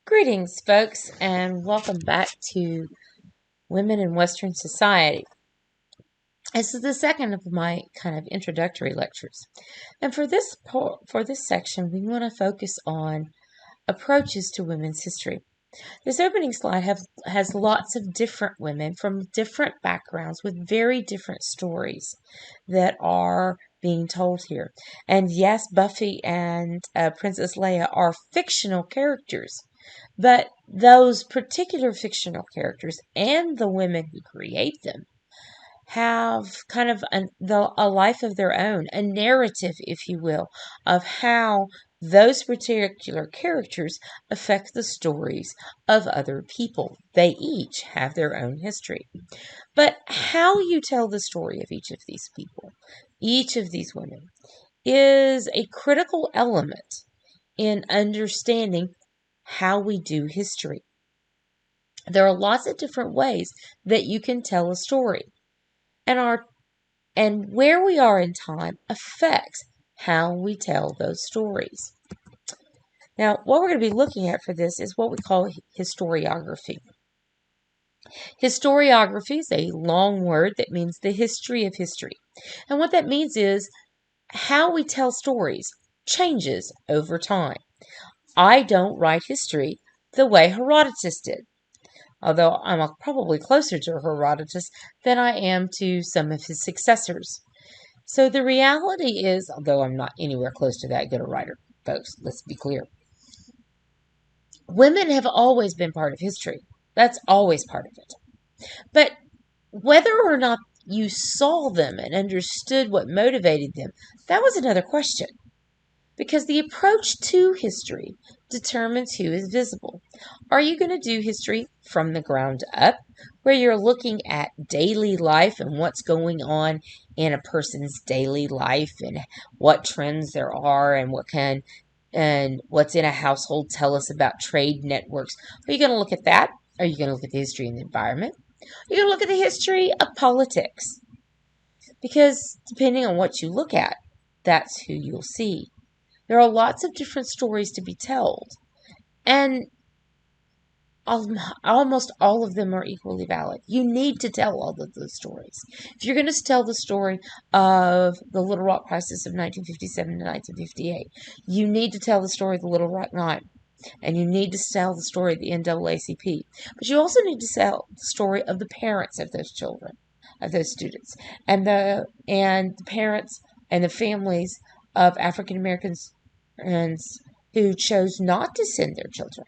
Greetings, folks, and welcome back to Women in Western Society. This is the second of my kind of introductory lectures. And for this section, we want to focus on approaches to women's history. This opening slide has lots of different women from different backgrounds with very different stories that are being told here. And yes, Buffy and Princess Leia are fictional characters, but those particular fictional characters and the women who create them have kind of a life of their own, a narrative, if you will, of how those particular characters affect the stories of other people. They each have their own history. But how you tell the story of each of these people, each of these women, is a critical element in understanding how we do history. There are lots of different ways that you can tell a story. And where we are in time affects how we tell those stories. Now, what we're going to be looking at for this is what we call historiography. Historiography is a long word that means the history of history. And what that means is how we tell stories changes over time. I don't write history the way Herodotus did, although I'm probably closer to Herodotus than I am to some of his successors. So the reality is, although I'm not anywhere close to that good a writer, folks, let's be clear. Women have always been part of history. That's always part of it. But whether or not you saw them and understood what motivated them, that was another question. Because the approach to history determines who is visible. Are you going to do history from the ground up, where you're looking at daily life and what's going on in a person's daily life and what trends there are and what's in a household tell us about trade networks? Are you going to look at that? Are you going to look at the history and the environment? Are you going to look at the history of politics? Because depending on what you look at, that's who you'll see. There are lots of different stories to be told, and almost all of them are equally valid. You need to tell all of those stories. If you're going to tell the story of the Little Rock Crisis of 1957 to 1958, you need to tell the story of the Little Rock Nine, and you need to tell the story of the NAACP. But you also need to tell the story of the parents of those children, of those students, and the parents and the families of African Americans who chose not to send their children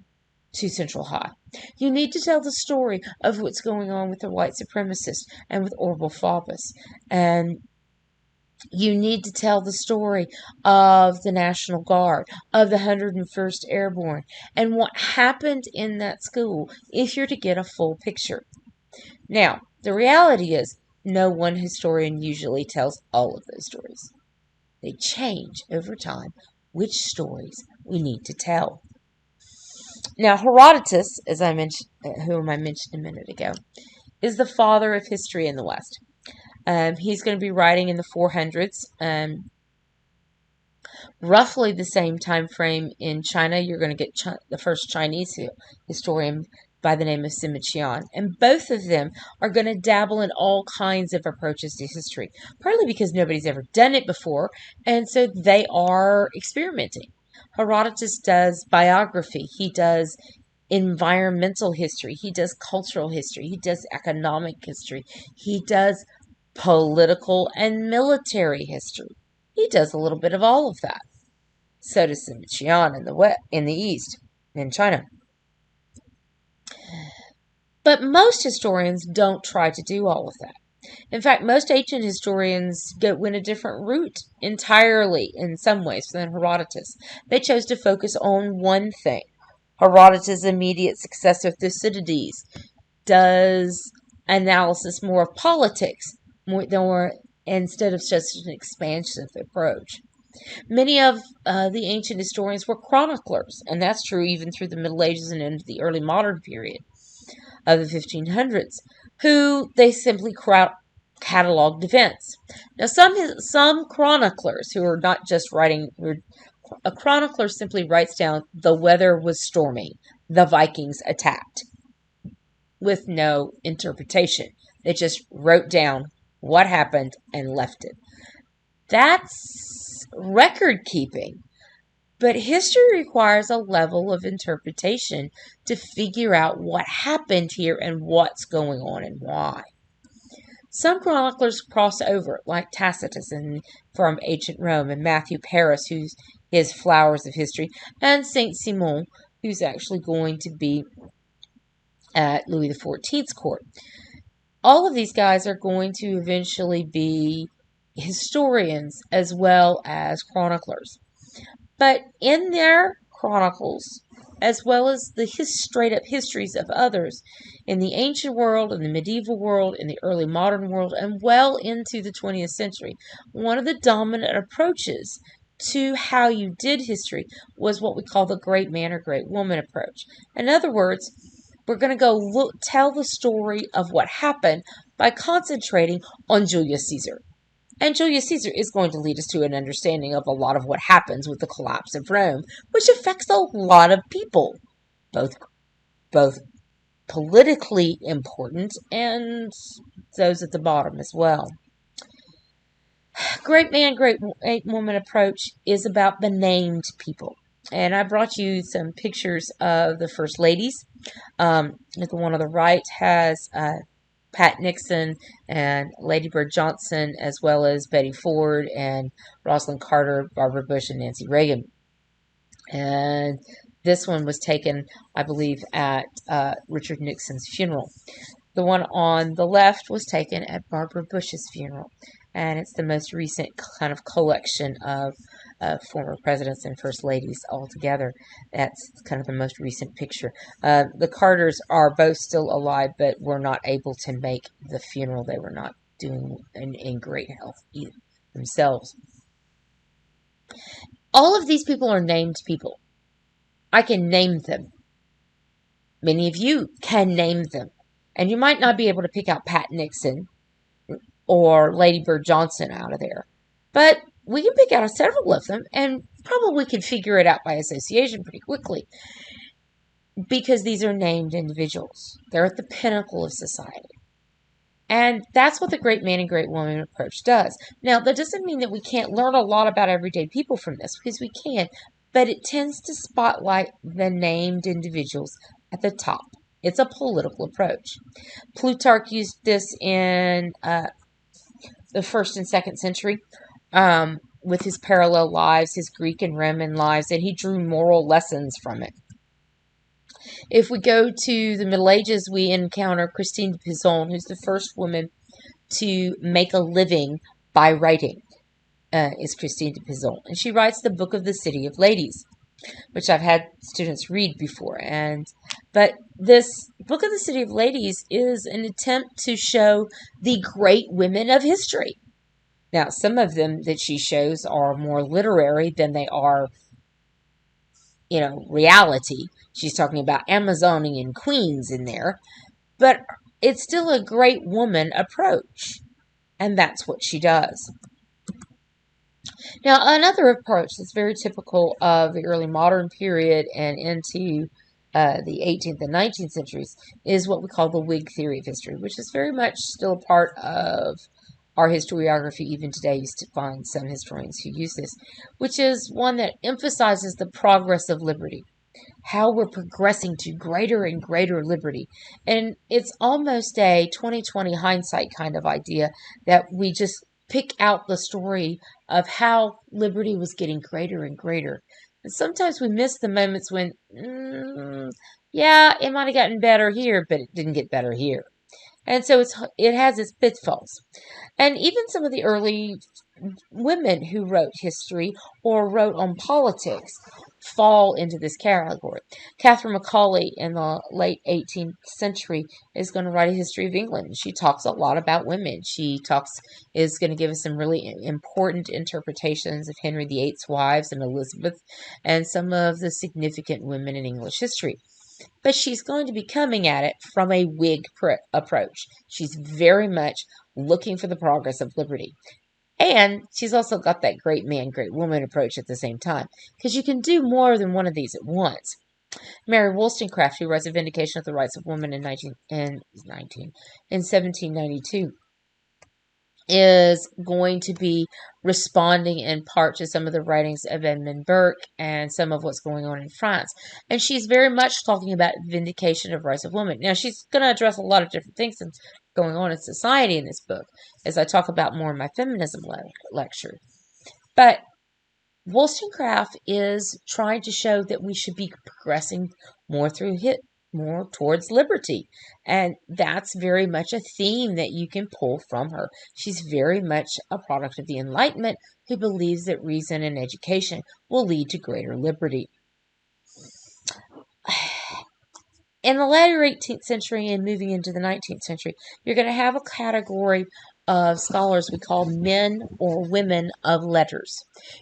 to Central High. You need to tell the story of what's going on with the white supremacists and with Orval Faubus. And you need to tell the story of the National Guard, of the 101st Airborne, and what happened in that school if you're to get a full picture. Now, the reality is, no one historian usually tells all of those stories. They change over time which stories we need to tell. Now, Herodotus, as I mentioned, whom I mentioned a minute ago, is the father of history in the West. He's going to be writing in the 400s, roughly the same time frame in China. You're going to get the first Chinese historian by the name of Sima Qian, and both of them are going to dabble in all kinds of approaches to history, partly because nobody's ever done it before, and so they are experimenting. Herodotus does biography, he does environmental history, he does cultural history, he does economic history, he does political and military history. He does a little bit of all of that. So does Sima Qian in the East, in China. But most historians don't try to do all of that. In fact, most ancient historians went a different route entirely in some ways than Herodotus. They chose to focus on one thing. Herodotus' immediate successor, Thucydides, does analysis more of politics instead of just an expansive approach. Many of the ancient historians were chroniclers, and that's true even through the Middle Ages and into the early modern period of the 1500s, who they simply cataloged events. Now, some chroniclers who are not just writing, who are A chronicler simply writes down the weather was stormy, the Vikings attacked, with no interpretation. They just wrote down what happened and left it. That's record keeping. But history requires a level of interpretation to figure out what happened here and what's going on and why. Some chroniclers cross over, like Tacitus from ancient Rome, and Matthew Paris, who's his Flowers of History, and Saint Simon, who's actually going to be at Louis XIV's court. All of these guys are going to eventually be historians as well as chroniclers. But in their chronicles, as well as the straight up histories of others in the ancient world, in the medieval world, in the early modern world, and well into the 20th century, one of the dominant approaches to how you did history was what we call the great man or great woman approach. In other words, we're going to go tell the story of what happened by concentrating on Julius Caesar. And Julius Caesar is going to lead us to an understanding of a lot of what happens with the collapse of Rome, which affects a lot of people, both politically important and those at the bottom as well. Great man, great woman approach is about the named people. And I brought you some pictures of the first ladies. The one on the right has Pat Nixon and Lady Bird Johnson, as well as Betty Ford and Rosalind Carter, Barbara Bush, and Nancy Reagan. And this one was taken, I believe, at Richard Nixon's funeral. The one on the left was taken at Barbara Bush's funeral. And it's the most recent kind of collection of former presidents and first ladies all together. That's kind of the most recent picture. The Carters are both still alive, but were not able to make the funeral. They were not doing in great health either themselves. All of these people are named people. I can name them. Many of you can name them. And you might not be able to pick out Pat Nixon or Lady Bird Johnson out of there. But we can pick out several of them and probably can figure it out by association pretty quickly. Because these are named individuals. They're at the pinnacle of society. And that's what the great man and great woman approach does. Now, that doesn't mean that we can't learn a lot about everyday people from this, because we can. But it tends to spotlight the named individuals at the top. It's a political approach. Plutarch used this in the 1st and 2nd century with his parallel lives, his Greek and Roman lives, and he drew moral lessons from it. If we go to the Middle Ages, we encounter Christine de Pizan, who's the first woman to make a living by writing, is Christine de Pizan. And she writes the Book of the City of Ladies, which I've had students read before. But this Book of the City of Ladies is an attempt to show the great women of history. Now, some of them that she shows are more literary than they are, reality. She's talking about Amazonian queens in there. But it's still a great woman approach. And that's what she does. Now, another approach that's very typical of the early modern period and into the 18th and 19th centuries is what we call the Whig theory of history, which is very much still a part of our historiography even today. You still find some historians who use this, which is one that emphasizes the progress of liberty, how we're progressing to greater and greater liberty. And it's almost a 20/20 hindsight kind of idea that we just pick out the story of how liberty was getting greater and greater. And sometimes we miss the moments when, it might have gotten better here, but it didn't get better here. And so it has its pitfalls. And even some of the early women who wrote history or wrote on politics fall into this category. Catherine Macaulay in the late 18th century is going to write a history of England. She talks a lot about women. She is going to give us some really important interpretations of Henry VIII's wives and Elizabeth and some of the significant women in English history. But she's going to be coming at it from a Whig approach. She's very much looking for the progress of liberty. And she's also got that great man, great woman approach at the same time, because you can do more than one of these at once. Mary Wollstonecraft, who writes A Vindication of the Rights of Women in 1792, is going to be responding in part to some of the writings of Edmund Burke and some of what's going on in France. And she's very much talking about vindication of rights of women. Now, she's going to address a lot of different things that's going on in society in this book, as I talk about more in my feminism lecture. But Wollstonecraft is trying to show that we should be progressing more more towards liberty. And that's very much a theme that you can pull from her. She's very much a product of the Enlightenment who believes that reason and education will lead to greater liberty. In the later 18th century and moving into the 19th century, you're going to have a category of scholars we call men or women of letters,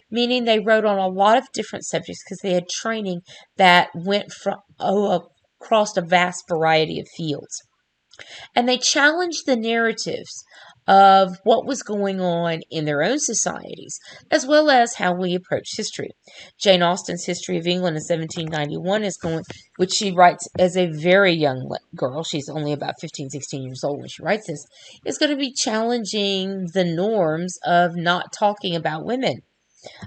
meaning they wrote on a lot of different subjects because they had training that went from across a vast variety of fields. And they challenged the narratives of what was going on in their own societies, as well as how we approach history. Jane Austen's History of England in 1791 which she writes as a very young girl, she's only about 15, 16 years old when she writes this, is going to be challenging the norms of not talking about women.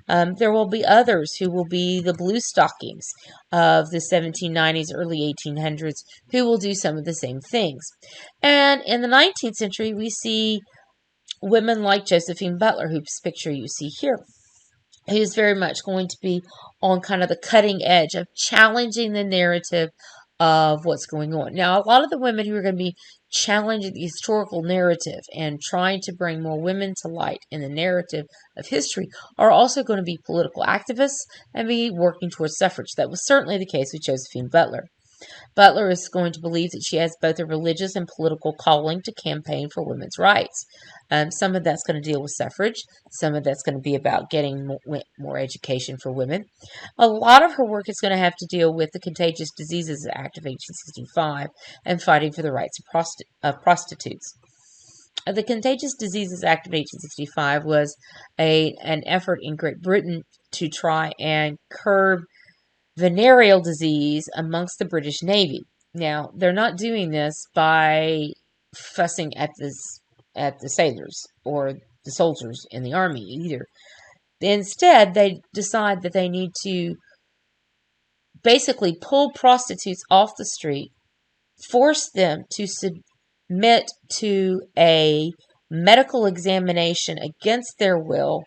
There will be others who will be the blue stockings of the 1790s, early 1800s, who will do some of the same things. And in the 19th century, we see women like Josephine Butler, whose picture you see here, who is very much going to be on kind of the cutting edge of challenging the narrative of what's going on. Now, a lot of the women who are going to be challenging the historical narrative and trying to bring more women to light in the narrative of history are also going to be political activists and be working towards suffrage. That was certainly the case with Josephine Butler. Butler is going to believe that she has both a religious and political calling to campaign for women's rights. Some of that's going to deal with suffrage. Some of that's going to be about getting more education for women. A lot of her work is going to have to deal with the Contagious Diseases Act of 1865 and fighting for the rights of prostitutes. The Contagious Diseases Act of 1865 was an effort in Great Britain to try and curb venereal disease amongst the British Navy. Now, they're not doing this by fussing at the sailors or the soldiers in the army either. Instead, they decide that they need to basically pull prostitutes off the street, force them to submit to a medical examination against their will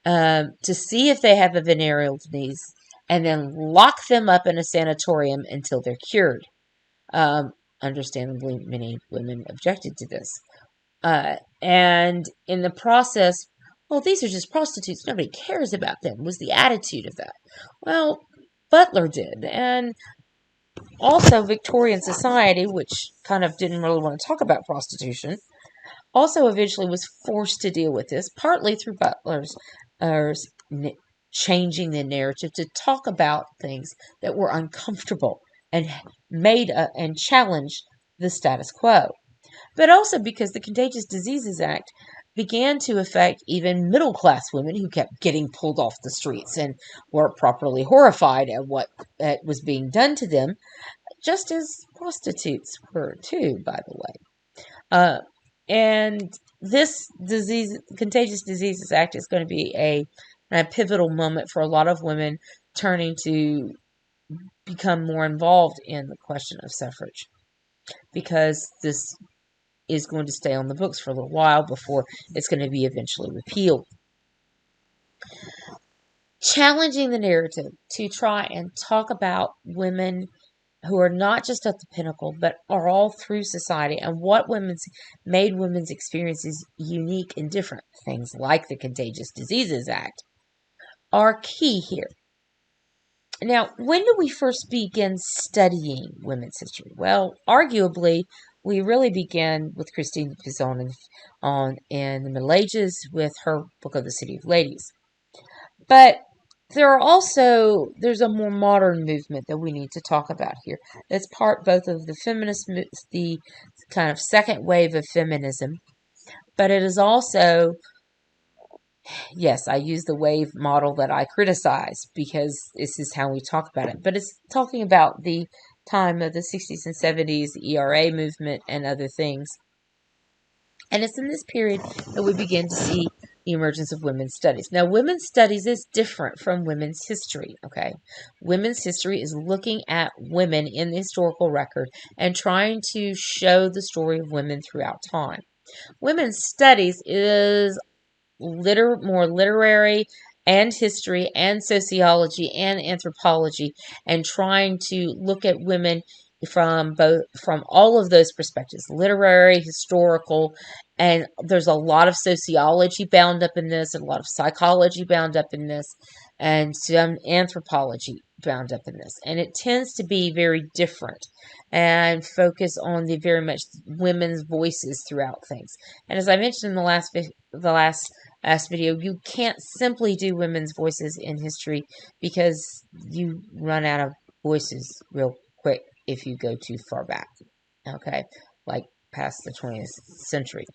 to see if they have a venereal disease, and then lock them up in a sanatorium until they're cured. Understandably, many women objected to this. And in the process, well, these are just prostitutes. Nobody cares about them, was the attitude of that. Well, Butler did. And also Victorian society, which kind of didn't really want to talk about prostitution, also eventually was forced to deal with this, partly through Butler's changing the narrative to talk about things that were uncomfortable and and challenged the status quo. But also because the Contagious Diseases Act began to affect even middle class women who kept getting pulled off the streets and were properly horrified at what was being done to them, just as prostitutes were too, by the way. And this Contagious Diseases Act is going to be a pivotal moment for a lot of women turning to become more involved in the question of suffrage, because this is going to stay on the books for a little while before it's going to be eventually repealed. Challenging the narrative to try and talk about women who are not just at the pinnacle, but are all through society, and what made women's experiences unique and different. Things like the Contagious Diseases Act are key here. Now, when do we first begin studying women's history? Well, arguably, we really began with Christine Pizan in the Middle Ages with her book of the City of Ladies. But there's a more modern movement that we need to talk about here. It's part both of the kind of second wave of feminism, but it is also Yes, I use the wave model that I criticize because this is how we talk about it. But it's talking about the time of the 60s and 70s, the ERA movement, and other things. And it's in this period that we begin to see the emergence of women's studies. Now, women's studies is different from women's history, okay? Women's history is looking at women in the historical record and trying to show the story of women throughout time. Women's studies is more literary and history and sociology and anthropology, and trying to look at women from all of those perspectives, literary, historical, and there's a lot of sociology bound up in this, and a lot of psychology bound up in this, and some anthropology bound up in this, and it tends to be very different and focus on the very much women's voices throughout things. And as I mentioned in the last video, you can't simply do women's voices in history because you run out of voices real quick if you go too far back, okay, like past the 20th century.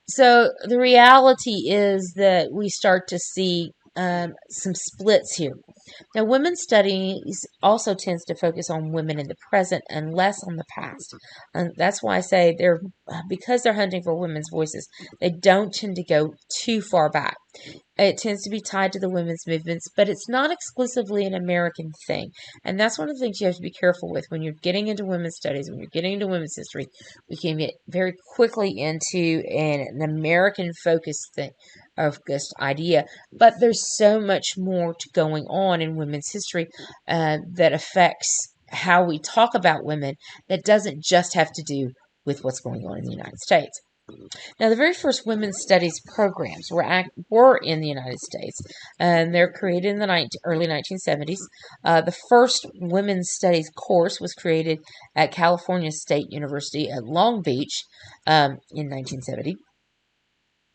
So the reality is that we start to see some splits here. Now, women's studies also tends to focus on women in the present and less on the past. And that's why I say because they're hunting for women's voices, they don't tend to go too far back. It tends to be tied to the women's movements, but it's not exclusively an American thing. And that's one of the things you have to be careful with when you're getting into women's studies, when you're getting into women's history. We can get very quickly into an American focused idea, but there's so much more going on in women's history that affects how we talk about women that doesn't just have to do with what's going on in the United States. Now, the very first women's studies programs were in the United States, and they're created in the early 1970s. The first women's studies course was created at California State University at Long Beach in 1970.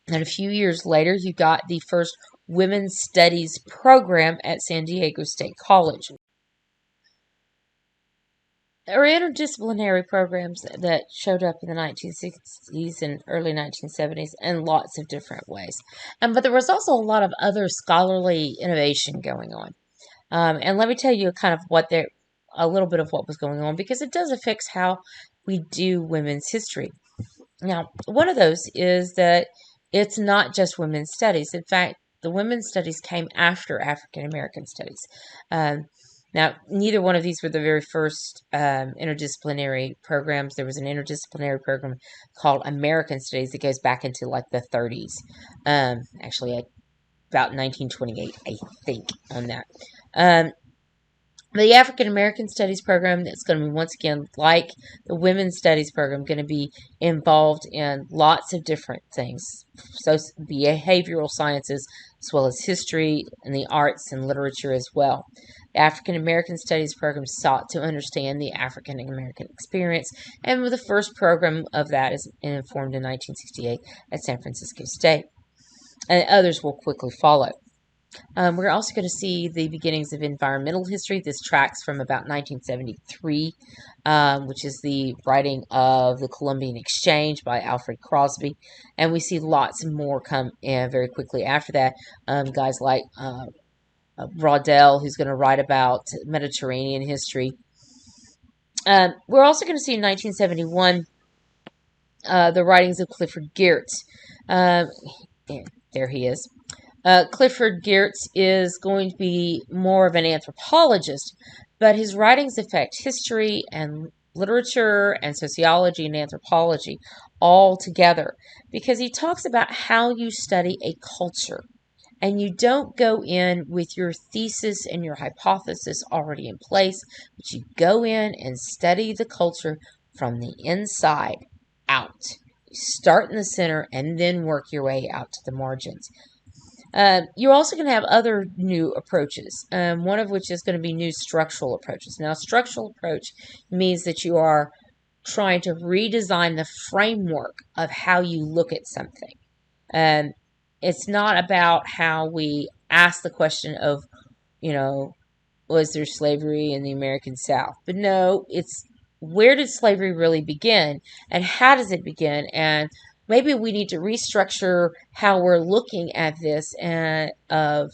And a few years later, you got the first women's studies program at San Diego State College. There were interdisciplinary programs that showed up in the 1960s and early 1970s in lots of different ways. But there was also a lot of other scholarly innovation going on. And let me tell you a little bit of what was going on, because it does affect how we do women's history. Now, one of those is that it's not just women's studies. In fact, the women's studies came after African American studies. Now, neither one of these were the very first interdisciplinary programs. There was an interdisciplinary program called American Studies that goes back into like the 30s. Actually, about 1928, I think, on that. The African American Studies program, that's going to be, once again, like the Women's Studies program, going to be involved in lots of different things. So behavioral sciences, as well as history and the arts and literature as well. The African American Studies program sought to understand the African American experience, and the first program of that is formed in 1968 at San Francisco State. And others will quickly follow. We're also going to see the beginnings of environmental history. This tracks from about 1973, which is the writing of the Columbian Exchange by Alfred Crosby. And we see lots more come in very quickly after that. Guys like Braudel, who's going to write about Mediterranean history. We're also going to see in 1971 the writings of Clifford Geertz. There he is. Clifford Geertz is going to be more of an anthropologist, but his writings affect history and literature and sociology and anthropology all together, because he talks about how you study a culture. And you don't go in with your thesis and your hypothesis already in place, but you go in and study the culture from the inside out. You start in the center and then work your way out to the margins. You're also going to have other new approaches, one of which is going to be new structural approaches. Now, a structural approach means that you are trying to redesign the framework of how you look at something. It's not about how we ask the question of, was there slavery in the American South? But no, it's where did slavery really begin, and how does it begin, and maybe we need to restructure how we're looking at this, and of,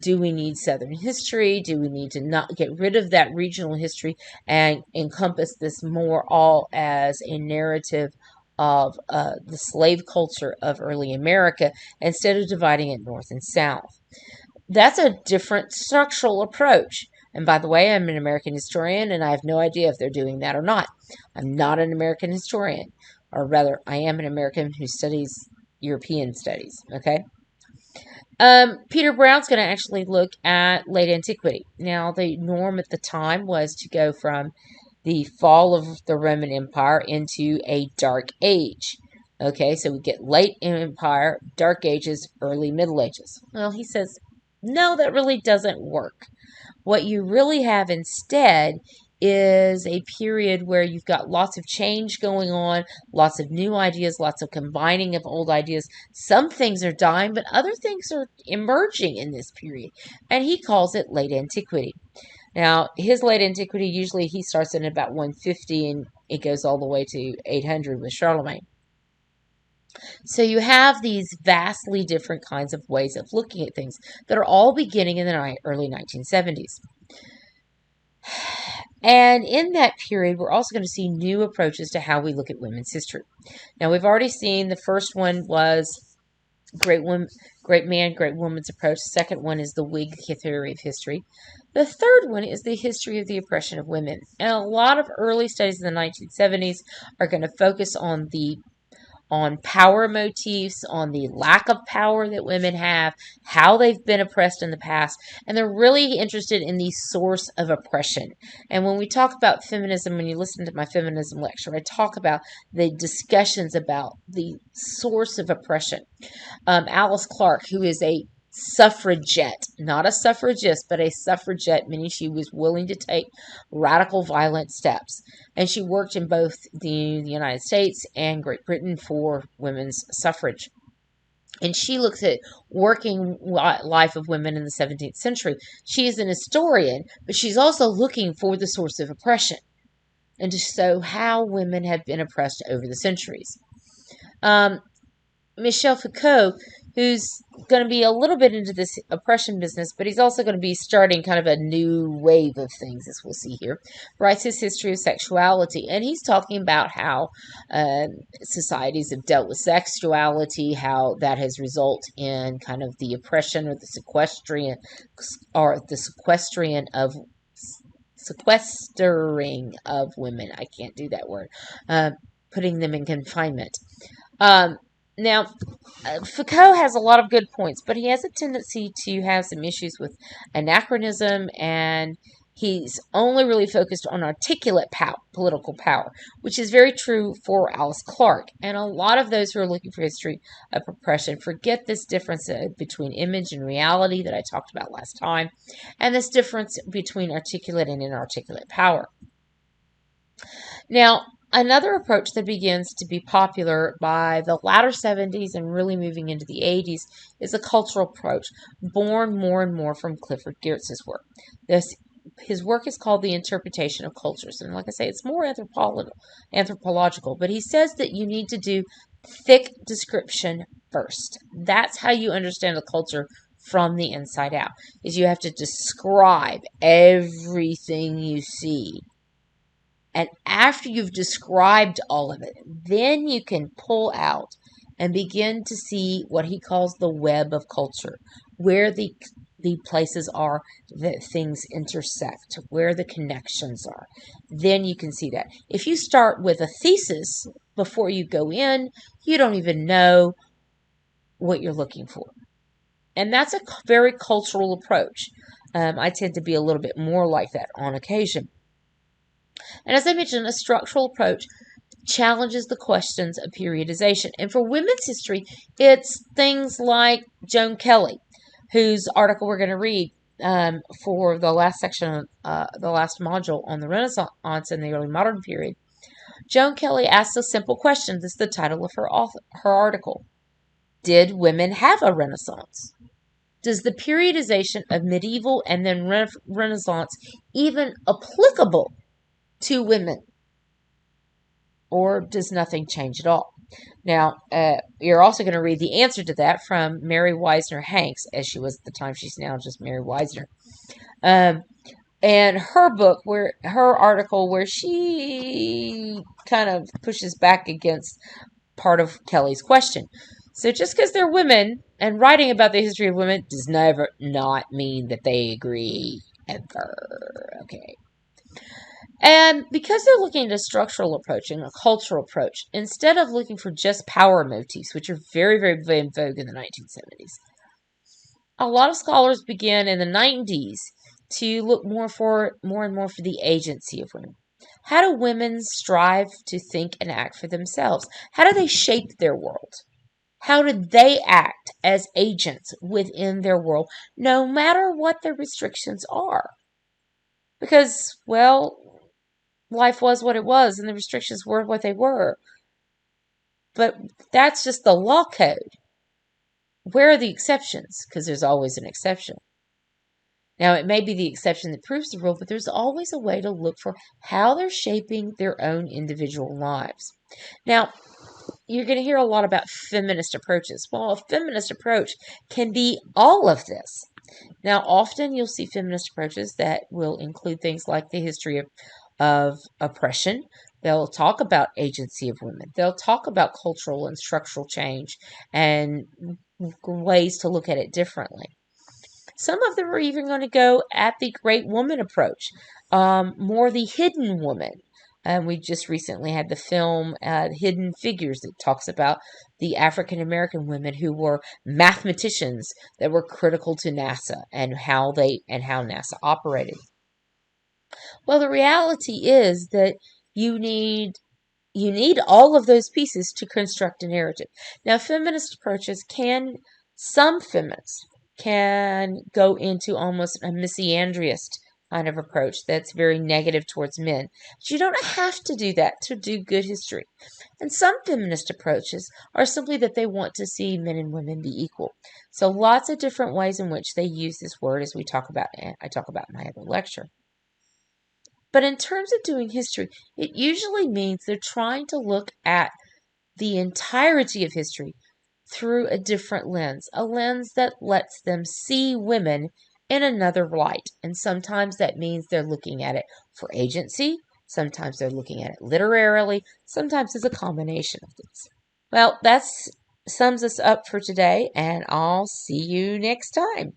do we need Southern history? Do we need to not get rid of that regional history and encompass this more all as a narrative of the slave culture of early America, instead of dividing it north and south? That's a different structural approach. And by the way, I'm an American historian, and I have no idea if they're doing that or not. I'm not an American historian, or rather, I am an American who studies European studies, okay? Peter Brown's going to actually look at late antiquity. Now, the norm at the time was to go from the fall of the Roman Empire into a dark age. Okay, so we get late empire, dark ages, early middle ages. Well, he says, no, that really doesn't work. What you really have instead is a period where you've got lots of change going on, lots of new ideas, lots of combining of old ideas. Some things are dying, but other things are emerging in this period. And he calls it late antiquity. Now, his late antiquity, usually he starts in about 150 and it goes all the way to 800 with Charlemagne. So you have these vastly different kinds of ways of looking at things that are all beginning in the early 1970s. And in that period, we're also going to see new approaches to how we look at women's history. Now, we've already seen the first one was great man, great woman's approach. The second one is the Whig theory of history. The third one is the history of the oppression of women. And a lot of early studies in the 1970s are going to focus on power motifs, on the lack of power that women have, how they've been oppressed in the past, and they're really interested in the source of oppression. And when we talk about feminism, when you listen to my feminism lecture, I talk about the discussions about the source of oppression. Alice Clark, who is a suffragette, not a suffragist, but a suffragette, meaning she was willing to take radical, violent steps. And she worked in both the United States and Great Britain for women's suffrage. And she looks at working life of women in the 17th century. She is an historian, but she's also looking for the source of oppression and to show how women have been oppressed over the centuries. Michel Foucault, who's going to be a little bit into this oppression business, but he's also going to be starting kind of a new wave of things, as we'll see here, writes his history of sexuality. And he's talking about how societies have dealt with sexuality, how that has resulted in kind of the oppression or the sequestering of sequestering of women. I can't do that word. Putting them in confinement. Now, Foucault has a lot of good points, but he has a tendency to have some issues with anachronism, and he's only really focused on articulate political power, which is very true for Alice Clark. And a lot of those who are looking for history of oppression forget this difference between image and reality that I talked about last time, and this difference between articulate and inarticulate power. Now, another approach that begins to be popular by the latter 70s and really moving into the 80s is a cultural approach, born more and more from Clifford Geertz's work. His work is called The Interpretation of Cultures, and like I say, it's more anthropological, but he says that you need to do thick description first. That's how you understand a culture from the inside out, is you have to describe everything you see. And after you've described all of it, then you can pull out and begin to see what he calls the web of culture, where the places are that things intersect, where the connections are. Then you can see that. If you start with a thesis before you go in, you don't even know what you're looking for. And that's a very cultural approach. I tend to be a little bit more like that on occasion. And as I mentioned, a structural approach challenges the questions of periodization. And for women's history, it's things like Joan Kelly, whose article we're going to read for the last section, the last module on the Renaissance and the early modern period. Joan Kelly asks a simple question. This is the title of her article. Did women have a Renaissance? Does the periodization of medieval and then Renaissance even applicable to women? or does nothing change at all? Now, you're also going to read the answer to that from Mary Wisner Hanks, as she was at the time. She's now just Mary Wisner. Um, and her book, where her article, where she kind of pushes back against part of Kelly's question. So just because they're women and writing about the history of women does never not mean that they agree ever. Okay. And because they're looking at a structural approach and a cultural approach, instead of looking for just power motifs, which are very, very in vogue in the 1970s, a lot of scholars began in the 90s to look more and more for the agency of women. How do women strive to think and act for themselves? How do they shape their world? How do they act as agents within their world, no matter what their restrictions are? Because, well, life was what it was and the restrictions were what they were. But that's just the law code. Where are the exceptions? Because there's always an exception. Now, it may be the exception that proves the rule, but there's always a way to look for how they're shaping their own individual lives. Now, you're going to hear a lot about feminist approaches. Well, a feminist approach can be all of this. Now, often you'll see feminist approaches that will include things like the history of oppression. They'll talk about agency of women. They'll talk about cultural and structural change and ways to look at it differently. Some of them are even going to go at the great woman approach, more the hidden woman. And we just recently had the film Hidden Figures that talks about the African American women who were mathematicians that were critical to NASA and how NASA operated. Well, the reality is that you need all of those pieces to construct a narrative. Now, some feminists can go into almost a misandrist kind of approach that's very negative towards men. But you don't have to do that to do good history. And some feminist approaches are simply that they want to see men and women be equal. So lots of different ways in which they use this word, as I talk about in my other lecture. But in terms of doing history, it usually means they're trying to look at the entirety of history through a different lens, a lens that lets them see women in another light. And sometimes that means they're looking at it for agency, sometimes they're looking at it literarily, sometimes it's a combination of these. Well, that sums us up for today, and I'll see you next time.